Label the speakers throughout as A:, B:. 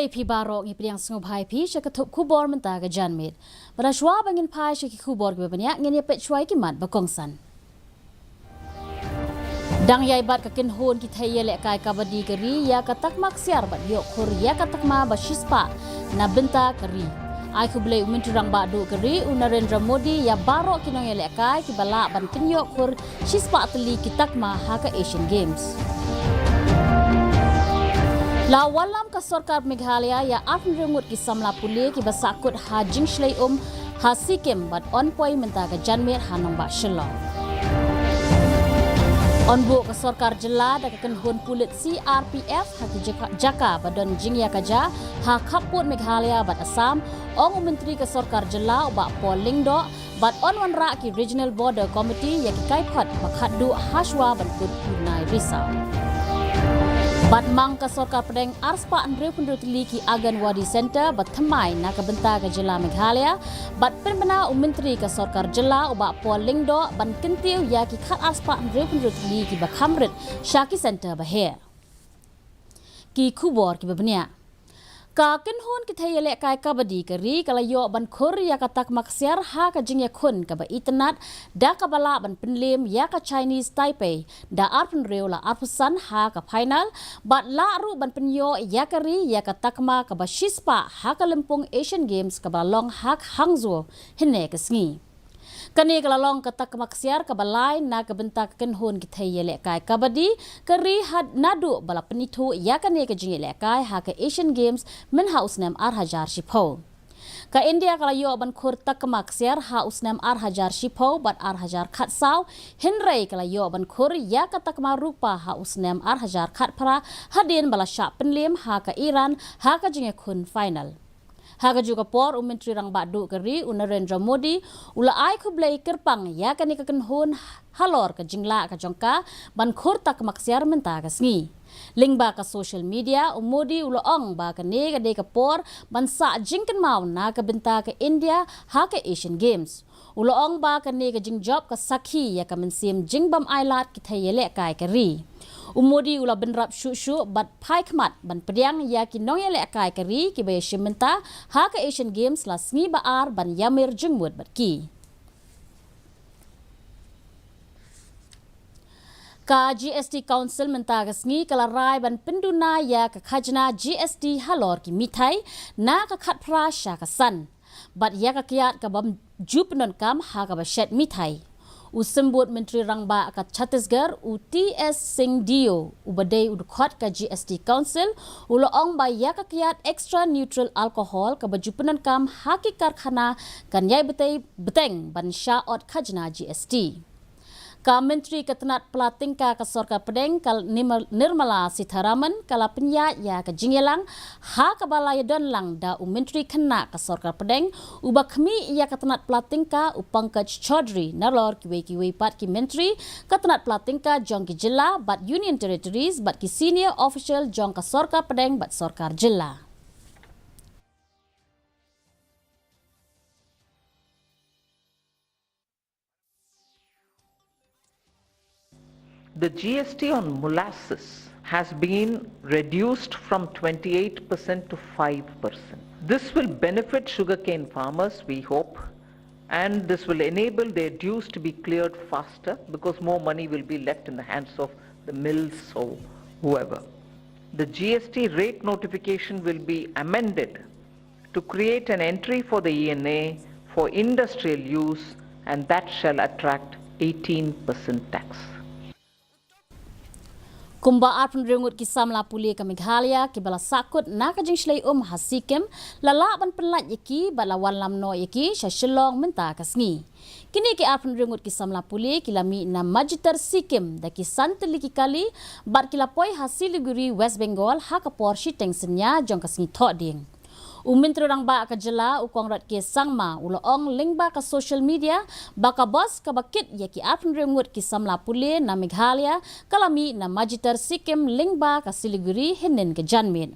A: Play pi barok ngi priang sngop hai pi sha katup kubor menta ga janmit. Pada shwa bangin pai sha ki kubor ga banyak ngin ye pet shwai ki mat bakongsan. Dang yai bat kakin hon ki thai le kai kabadi kari ya katak maksiar bat yok khur ya katak ma ba shispa na benta kari. Ai khu blei uminturang ba du kari Narendra Modi ya barok kinong ye le kai ki bala ban kin yok khur shispa tli kitak ma ha ka Asian Games. La walam ka sarkar Meghalaya ya afn remut ki samla pule ki basakut ha jingshlei ha sikem bat on poi menta ka janmet hanong ba shelo. On bu ka sarkar jela da ka hon pulit CRPF ha ki jaka badon jingya kaja ha khaput Meghalaya bat Assam ong menteri ka sarkar jela ba polling do bat on wanra ki regional border committee ya ki kai phat bakhat du hashwa ban put nai risau. Bat mang ka sarkar pedeng arspa andre pendutili ki Anganwadi Center bat thamai na ka benta ka jela Meghalaya bat permana menteri ka sarkar jela uba polling do ban kentiu ya ki khat arspa andre pendutili ki bakhamrit Shaki Center bahe ki kubor ki babnya ka kenhon ki thayele kai kabadi kari kala yo ban khur ya katak maksiar ha ka jingya khun ka ba internet da ka bala ban pinlem ya ka Chinese Taipei da arpun reula arpusan ha ka final bat la ru ban pinyo ya kari ya ka takma ka ba shispa ha ka lempung Asian Games ka ba long hak Hangzhou hine ka sngi kani kala long ka tak maksiar ka balai na ka benta ka kenhon ki thayele kai kabadi kari had nadu bala penithu ya kani ka jingele kai ha ka Asian Games min ha usnam arhajar shipho ka India kala yo ban khur tak maksiar ha usnam arhajar shipho bat arhajar khat saw hinrei kala yo ban khur ya ka tak rupa ha usnam arhajar khat para hadin bala sha penlem ha ka Iran ha ka jinge khun final. Haga juga por menteri rang badu kari Narendra Modi ula ai khu blai kerpang ya kani ka kenhon halor ka jingla ka jongka ban khur tak maksiar menta ka sngi lingba ka social media Modi ula ong ba ka ne ka de ka por ban sa jingkan mau na ka benta ka India ha ka Asian Games ula ong ba ka ne ka jing job ka sakhi ya ka mensim jingbam ailat ki thayele kai kari Modi ula benrap shu bat pai khmat ban pediang ya ki nong yele kai kari ki be shimenta ha ka Asian Games la sngi ba ar ban yamir jingmut bat ki ka GST Council menta ka sngi kala rai ban penduna ya ka khajna GST halor ki mithai na ka khat phra sha ka san bat ya ka kiat ka bam jupnon kam ha ka ba shet mithai Usembut Menteri Rangba ka Chhattisgarh UTS Singh Dio ubadai udkhot ka GST Council ulo ong ba ya ka kiat extra neutral alcohol ka bajupanan kam haki karkhana kan yai beteng ban sha ot khajna GST ka menteri ketenat pelatingka ka sarkar pedeng kal Nirmala Sitharaman kala penya ya ka jingyelang ha ka balaya don lang da menteri kena ka sarkar pedeng uba khmi ya ketenat pelatingka Pankaj Chaudhary nalor kiwe pat ki menteri ketenat pelatingka jong ki jilla bat union territories bat ki senior official jong ka sarkar pedeng bat sarkar jilla.
B: The GST on molasses has been reduced from 28% to 5%. This will benefit sugarcane farmers, we hope, and this will enable their dues to be cleared faster because more money will be left in the hands of the mills or whoever. The GST rate notification will be amended to create an entry for the ENA for industrial use, and that shall attract 18% tax.
A: Kumba arpun rengut ki samla puli ka Meghalaya ki bala sakut na ka jingshlei hasikem lala ban pelat yaki bala walam no yaki shashilong menta ka sngi kini ki arpun rengut ki samla puli ki lami na majitar sikim da ki santli ki kali bar ki lapoi Siliguri West Bengal ha ka por shiteng senya jong ka sngi thoding Menteri Rangba ka jela ukong rat ke sangma uloong lingba ka social media baka bos ka bakit ya ki arpun rengut ki samla pule na Meghalaya kalami na majitar sikim lingba ka Siliguri hinin ke janmin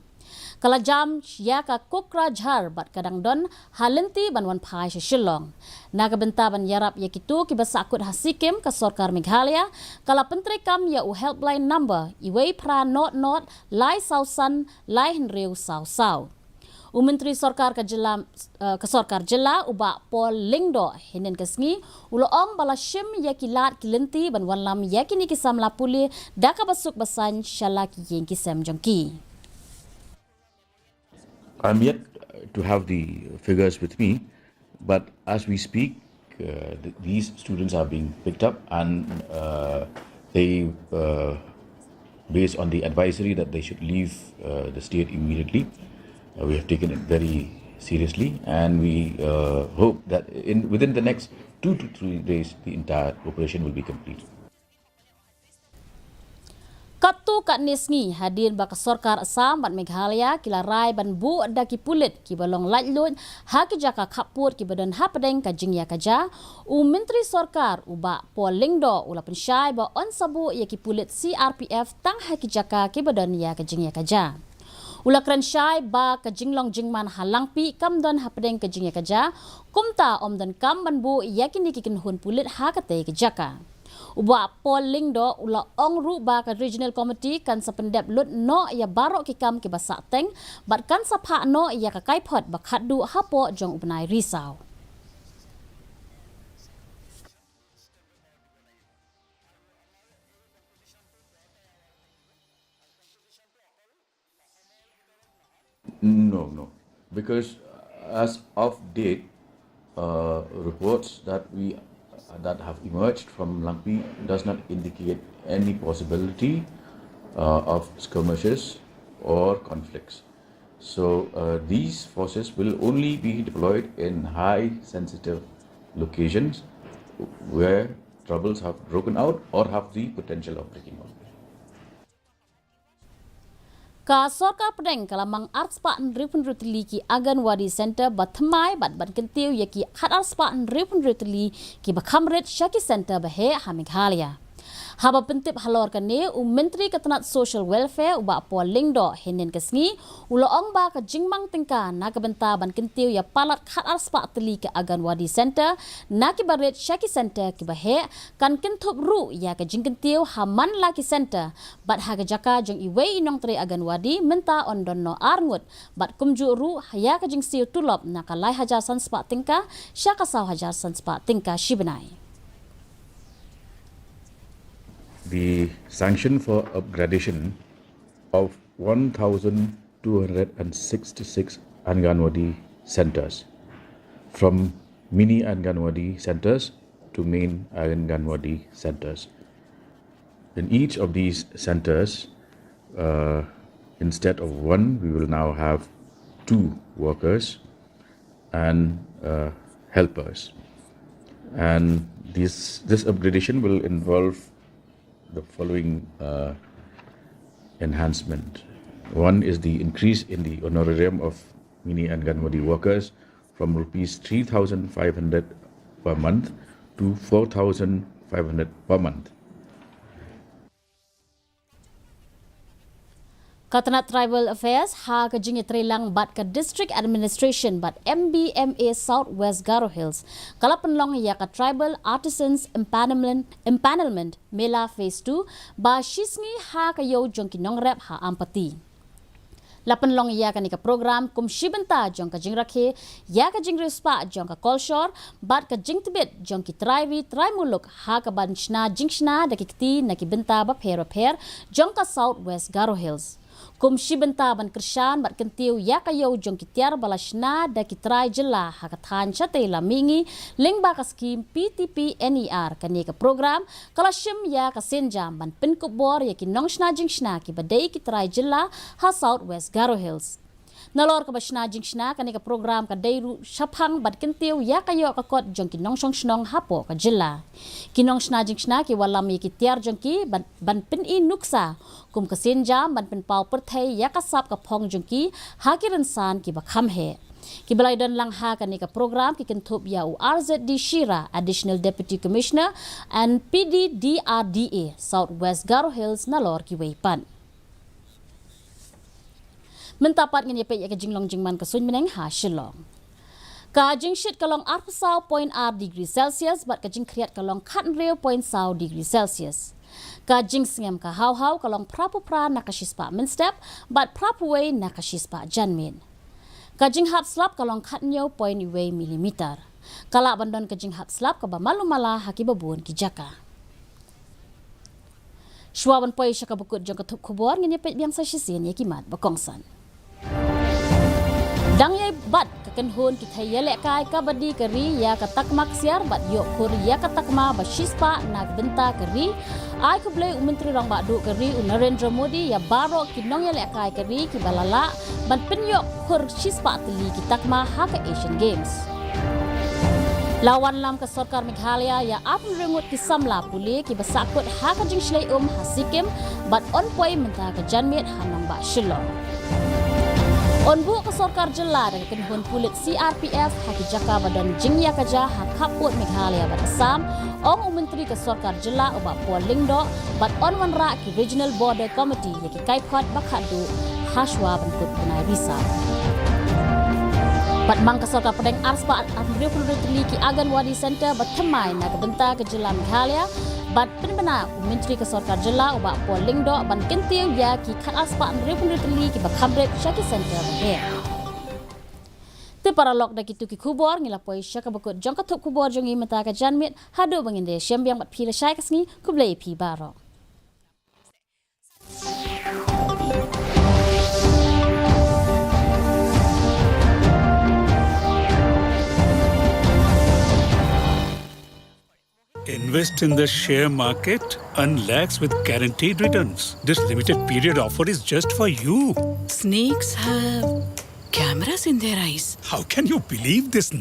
A: kala jam ya ka Kokrajhar bat kadang don halenti banwan phai shilong na ka benta ban yarap ya kitu ki basakut hasikim ka sarkar Meghalaya kala pentri kam ya u helpline number iwei pra not lai sausan lai hinreu sau Menteri Sarkar ke Sarkar Jela ubak Pol Lingdo hinen kesngi uloong balashim ya kilat kilenti ban wanlam ya kini kisam lapuli daka basuk basan shalak yin kisam jongki.
C: I'm yet to have the figures with me, but as we speak, these students are being picked up, and they, based on the advisory that they should leave the state immediately, we have taken it very seriously, and we hope that within the next 2 to 3 days, the entire operation will be complete.
A: Katu kat nisngi hadir baka Sarkar Assam bat Meghalaya kila rai ban bu daki pulit ki balong lajlut haki jaka kapur ki badan hapadeng ka jingya kaja Menteri Sarkar uba Pol Lingdo ula pensyai ba on sabu ya ki pulit CRPF tang haki jaka ki badan ya ka jingya kaja ula kran syai ba ka jinglong jingman halangpi kam don hapadeng ka jingya kaja kumta om dan kam ban bu ya ki nikikin hun pulit hakate ka jaka Uba Pol Lingdo ula ong ru ba ka regional committee kan sa pendep lut no ya barok ki kam ki basak teng bat kan sa pha no ya ka kai phot ba khat du hapo jong ubnai risau.
C: No, because as of date, reports that have emerged from Langpi does not indicate any possibility of skirmishes or conflicts. So these forces will only be deployed in high sensitive locations where troubles have broken out or have the potential of breaking out.
A: Ka Sarkar pedeng kalamang artspa nripun rutli ki Anganwadi Center batmai bat kentiu ya ki khat artspa nripun rutli ki bakhamret Shaki Center bahe ha Meghalaya. Haba pentip halor kane Menteri Ketenat Social Welfare uba Pol Lingdo henen kesngi uloong ba ka jingmang tingka na kabenta ban kentiu ya palat khat arspa teli ke Anganwadi Center na ki baret Shaki Center ki bahe kan kentup ru ya ka jingkentiu haman laki center bat ha jaka jong iwei inong tre Anganwadi menta ondonno arngut bat kumju ru ya ka jingsiu tulop na kalai hajar san spa tingka syaka saw hajar san spa tingka shibenai.
C: The sanction for upgradation of 1,266 Anganwadi centers from mini Anganwadi centers to main Anganwadi centers. In each of these centers, instead of one, we will now have 2 workers and helpers. And this upgradation will involve the following enhancement. One is the increase in the honorarium of mini Anganwadi workers from rupees 3,500 per month to 4,500 per month.
A: Ketenat Tribal Affairs ha ka jingi trelang bat ka District Administration bat MBMA South West Garo Hills kala penlong ya ka Tribal Artisans Empanelment Mela Phase 2 ba shisngi ha ka yo jong kinong rep ha ampati. Lapan long ya ka ni ka program kum shibenta jong ka jingrakhe ya ka jingrispa jong ka kolshor bat ka jingtibit jong ki try muluk ha ka banshna jingshna dakikti na ki benta ba pher jong ka South West Garo Hills. Kum shibenta ban kershan bat kentiu ya kayo jong kitiar balashna da kitrai jela hakathan chate la mingi ling ba ka skim PTP NER kani ka program kalashim ya ka senjam ban pinkubor ya ki nongshna jingshna ki badai kitrai jela ha South West Garo Hills. Nalor ka basna jingshna kani ka program ka dairu shaphang bat kentiu ya kayo ka kot jong ki nongshong shnong hapo ka jela. Kinong shna jingshna ki walam ki tiar jong ki ban pin I nuksa kum ka senjam ban pin pau perthai ya ka sap ka phong jong ki hakiran san ki bakham he. Ki balai don lang ha kani ka program ki kentup ya RZD Shira Additional Deputy Commissioner and PDDRDA South West Garo Hills nalor ki weipan. Mentapat ngani pe ya ka jinglong jingman ka sun meneng ha shilong. Ka jingshit kalong 4.0 degree Celsius bat ka jing kriat kalong 4.0 degree Celsius. Ka jing singam ka haw kalong prapu pra nakashispa min step bat prapu way nakashispa janmin. Kajing hap slap kalong katnyo poin iwe milimeter. Kalak bandon kajing hap slap kaba malu-mala haki babun ki Jaka. Shwaban poi syaka bukut jong ketup kubor nganyepet biang sa syisin ya kimat bakongsan. Dang yai bat kekenhun kita yelek kai kabadi keri ya katak maksiar bat yok kur ya katak ma bashispa nak benta keri ai kublai menteri rang badu keri Narendra Modi ya baro kinong yelek kai keri ki balala ban penyok kur shispa teli kitak ma haka Asian Games. Lawan lam ke Sarkar Meghalaya ya apun rengut ki samla puli ki basakut haka jing shlai hasikim bat on poi menta ke janmit hanam ba shilong. Onbu ke Sarkar Jela dan kenhun pulit CRPF haki Jaka badan jingya kaja hak kaput Meghalaya bat Assam ong menteri ke Sarkar Jela oba Lingdo bat on wanra ki Regional Border Committee yaki kaikot bakadu haswa bentuk benai risau. Bat mang ke Sarkar Pedeng Arspa Amriyo Pulutli ki Anganwadi Center bat temai nak benta ke Jela Meghalaya bat penbena menteri ke Sarkar Jela oba Lingdo ban kentiu ya ki kat Arspa Amriyo Pulutli ki bakamret Shaki Center he. Te para lok da kitu ki kubor ngila poi syaka bakut jong katup kubor jongi mata ka janmit hadu banginde syambiang bat pila syai kasngi kublai pi baro.
D: Invest in the share market, earn lakhs with guaranteed returns. This limited period offer is just for you.
E: Snakes have cameras in their eyes.
D: How can you believe this now?